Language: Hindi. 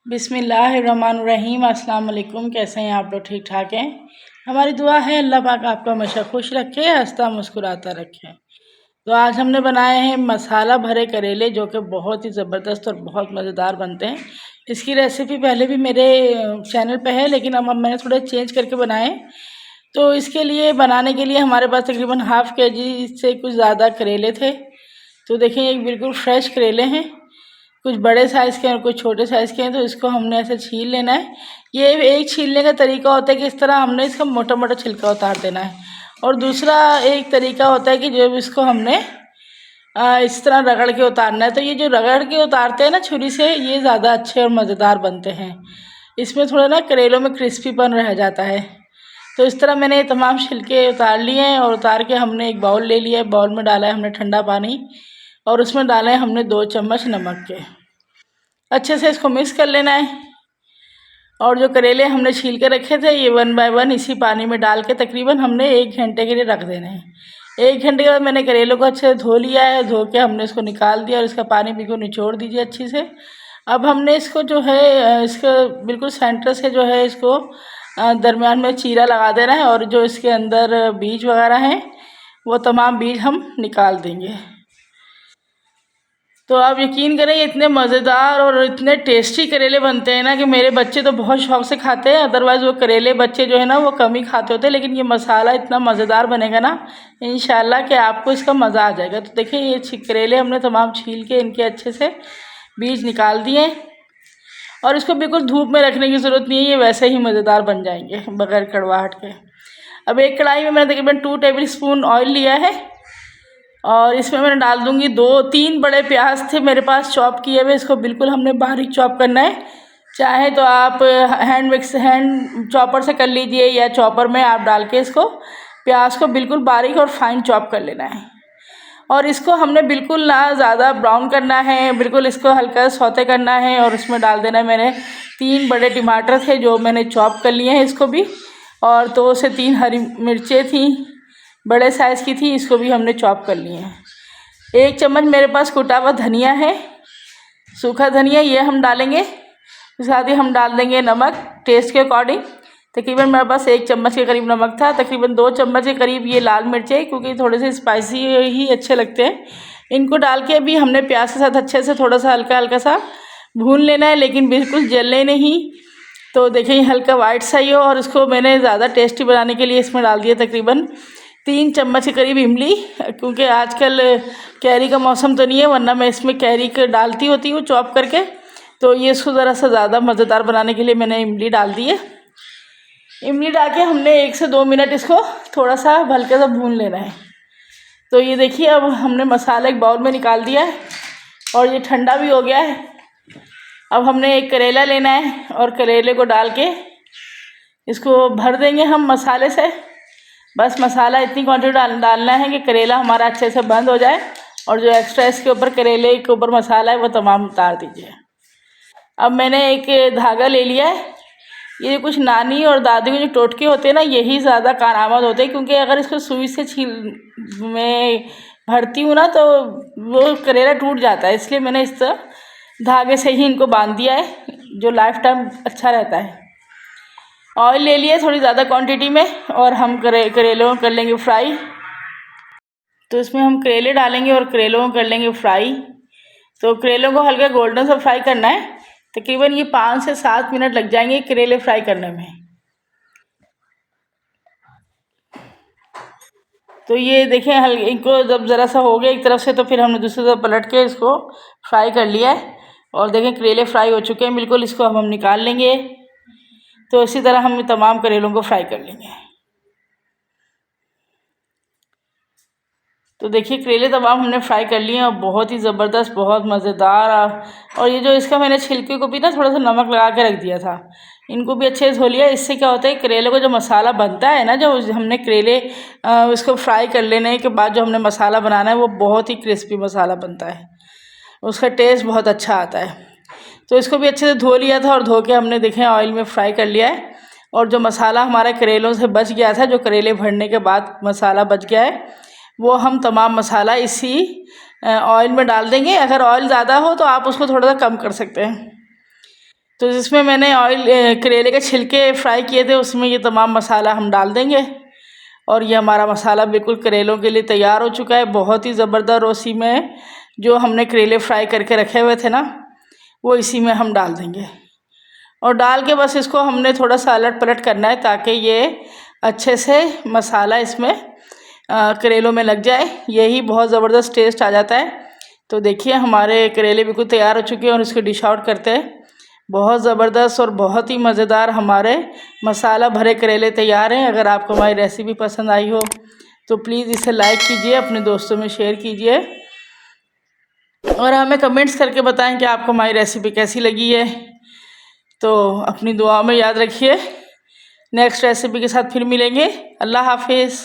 बिस्मिल्लाहिर्रहमानिर्रहीम। अस्सलाम वालेकुम। कैसे हैं आप लोग? ठीक ठाक हैं? हमारी दुआ है अल्लाह पाक आपको हमेशा खुश रखे, हंसता मुस्कुराता रखे। तो आज हमने बनाए हैं मसाला भरे करेले, जो कि बहुत ही ज़बरदस्त और बहुत मज़ेदार बनते हैं। इसकी रेसिपी पहले भी मेरे चैनल पे है, लेकिन अब मैंने थोड़ा चेंज करके बनाए। तो इसके लिए बनाने के लिए हमारे पास तकरीबन हाफ़ केजी से कुछ ज़्यादा करेले थे। तो देखिए, एक बिल्कुल फ्रेश करेले हैं, कुछ बड़े साइज़ के हैं और कुछ छोटे साइज़ के हैं। तो इसको हमने ऐसे छील लेना है। ये एक छीलने का तरीका होता है कि इस तरह हमने इसका मोटा मोटा छिलका उतार देना है, और दूसरा एक तरीका होता है कि जब इसको हमने इस तरह रगड़ के उतारना है। तो ये जो रगड़ के उतारते हैं ना छुरी से, ये ज़्यादा अच्छे और मज़ेदार बनते हैं। इसमें थोड़ा ना करेलों में क्रिस्पीपन रह जाता है। तो इस तरह मैंने तमाम छिलके उतार लिए हैं, और उतार के हमने एक बाउल ले लिया है। बाउल में डाला है हमने ठंडा पानी, और उसमें डाले हैं हमने 2 चम्मच नमक के। अच्छे से इसको मिक्स कर लेना है। और जो करेले हमने छील के रखे थे, ये 1 बाय 1 इसी पानी में डाल के तकरीबन हमने 1 घंटे के लिए रख देना है। 1 घंटे के बाद मैंने करेलों को अच्छे से धो लिया है। धो के हमने इसको निकाल दिया, और इसका पानी बिल्कुल निचोड़ दीजिए अच्छी से। अब हमने इसको जो है, इसका बिल्कुल सेंटर से जो है, इसको दरमियान में चीरा लगा देना है, और जो इसके अंदर बीज वगैरह हैं वो तमाम बीज हम निकाल देंगे। तो आप यकीन करें, ये इतने मज़ेदार और इतने टेस्टी करेले बनते हैं ना कि मेरे बच्चे तो बहुत शौक़ से खाते हैं। अदरवाइज़ वो करेले बच्चे जो है ना, वो कम ही खाते होते हैं। लेकिन ये मसाला इतना मज़ेदार बनेगा ना इंशाल्लाह कि आपको इसका मज़ा आ जाएगा। तो देखिए, ये करेले हमने तमाम छील के इनके अच्छे से बीज निकाल दिए, और इसको बिल्कुल धूप में रखने की ज़रूरत नहीं है, ये वैसे ही मज़ेदार बन जाएंगे बग़ैर कड़वाहट के। अब एक कढ़ाई में मैंने तकरीबन 2 टेबल स्पून ऑयल लिया है, और इसमें मैंने डाल दूँगी 2-3 बड़े प्याज थे मेरे पास चॉप किए हुए। इसको बिल्कुल हमने बारीक चॉप करना है। चाहे तो आप हैंड चॉपर से कर लीजिए, या चॉपर में आप डाल के इसको प्याज को बिल्कुल बारीक और फाइन चॉप कर लेना है। और इसको हमने बिल्कुल ना ज़्यादा ब्राउन करना है, बिल्कुल इसको हल्का सौते करना है। और इसमें डाल देना है, मैंने 3 बड़े टमाटर थे जो मैंने चॉप कर लिए हैं इसको भी, और 2 से 3 हरी मिर्चें थी, बड़े साइज़ की थी, इसको भी हमने चॉप कर लिए हैं। 1 चम्मच मेरे पास कुटा हुआ धनिया है, सूखा धनिया, ये हम डालेंगे। साथ ही हम डाल देंगे नमक टेस्ट के अकॉर्डिंग। तकरीबन मेरे पास 1 चम्मच के करीब नमक था। तकरीबन 2 चम्मच के करीब ये लाल मिर्चें, क्योंकि थोड़े से स्पाइसी ही अच्छे लगते हैं। इनको डाल के भी हमने प्याज के साथ अच्छे से थोड़ा सा हल्का हल्का सा भून लेना है, लेकिन बिल्कुल जलने नहीं। तो देखिए, हल्का वाइट सा ही हो। और इसको मैंने ज़्यादा टेस्टी बनाने के लिए इसमें डाल दिया तकरीबन 3 चम्मच के करीब इमली, क्योंकि आजकल कैरी का मौसम तो नहीं है, वरना मैं इसमें कैरी के डालती होती हूँ चॉप करके। तो ये इसको ज़रा सा ज़्यादा मज़ेदार बनाने के लिए मैंने इमली डाल दी है। इमली डाल के हमने 1 से 2 मिनट इसको थोड़ा सा हल्के सा भून लेना है। तो ये देखिए, अब हमने मसाला एक बाउल में निकाल दिया है, और ये ठंडा भी हो गया है। अब हमने एक करेला लेना है, और करेले को डाल के इसको भर देंगे हम मसाले से। बस मसाला इतनी क्वांटिटी डालना है कि करेला हमारा अच्छे से बंद हो जाए, और जो एक्स्ट्रा इसके ऊपर करेले के ऊपर मसाला है वो तमाम उतार दीजिए। अब मैंने एक धागा ले लिया है। ये कुछ नानी और दादी के जो टोटके होते हैं ना, यही ज़्यादा कारआमद होते हैं, क्योंकि अगर इसको सुई से मैं भरती हूँ ना, तो वो करेला टूट जाता है। इसलिए मैंने इस तरह धागे से ही इनको बांध दिया है, जो लाइफ टाइम अच्छा रहता है। ऑयल ले लिए थोड़ी ज़्यादा क्वांटिटी में, और हम करेलों कर लेंगे फ्राई। तो इसमें हम करेले डालेंगे और करेलों को कर लेंगे फ्राई। तो करेलों को हल्का गोल्डन सा फ्राई करना है। तकरीबन ये 5 से 7 मिनट लग जाएंगे करेले फ्राई करने में। तो ये देखें, इनको जब ज़रा सा हो गया एक तरफ से, तो फिर हमने दूसरी तरफ पलट के इसको फ्राई कर लिया है। और देखें, करेले फ्राई हो चुके हैं बिल्कुल। इसको अब हम निकाल लेंगे। तो इसी तरह हम तमाम करेलों को फ्राई कर लेंगे। तो देखिए, करेले तमाम हमने फ्राई कर लिए हैं, और बहुत ही ज़बरदस्त, बहुत मज़ेदार। और ये जो इसका मैंने छिलके को भी ना थोड़ा सा नमक लगा के रख दिया था, इनको भी अच्छे से धो लिया। इससे क्या होता है, करेले को जो मसाला बनता है ना, जो हमने करेले उसको फ्राई कर लेने के बाद जो हमने मसाला बनाना है, वो बहुत ही क्रिस्पी मसाला बनता है, उसका टेस्ट बहुत अच्छा आता है। तो इसको भी अच्छे से धो लिया था, और धो के हमने देखें ऑयल में फ्राई कर लिया है। और जो मसाला हमारे करेलों से बच गया था, जो करेले भरने के बाद मसाला बच गया है, वो हम तमाम मसाला इसी ऑयल में डाल देंगे। अगर ऑयल ज़्यादा हो तो आप उसको थोड़ा सा कम कर सकते हैं। तो जिसमें मैंने करेले के छिलके फ्राई किए थे उसमें ये तमाम मसाला हम डाल देंगे। और ये हमारा मसाला बिल्कुल करेलों के लिए तैयार हो चुका है, बहुत ही ज़बरदस्त। और उसी में जो हमने करेले फ्राई करके रखे हुए थे ना, वो इसी में हम डाल देंगे। और डाल के बस इसको हमने थोड़ा सा अलट पलट करना है ताकि ये अच्छे से मसाला इसमें करेलों में लग जाए, यही बहुत ज़बरदस्त टेस्ट आ जाता है। तो देखिए हमारे करेले बिल्कुल तैयार हो चुके हैं और इसको डिश आउट करते हैं। बहुत ज़बरदस्त और बहुत ही मज़ेदार हमारे मसाला भरे करेले तैयार हैं। अगर आपको हमारी रेसिपी पसंद आई हो तो प्लीज़ इसे लाइक कीजिए, अपने दोस्तों में शेयर कीजिए और हमें कमेंट्स करके बताएं कि आपको हमारी रेसिपी कैसी लगी है। तो अपनी दुआ में याद रखिए। नेक्स्ट रेसिपी के साथ फिर मिलेंगे। अल्लाह हाफिज़।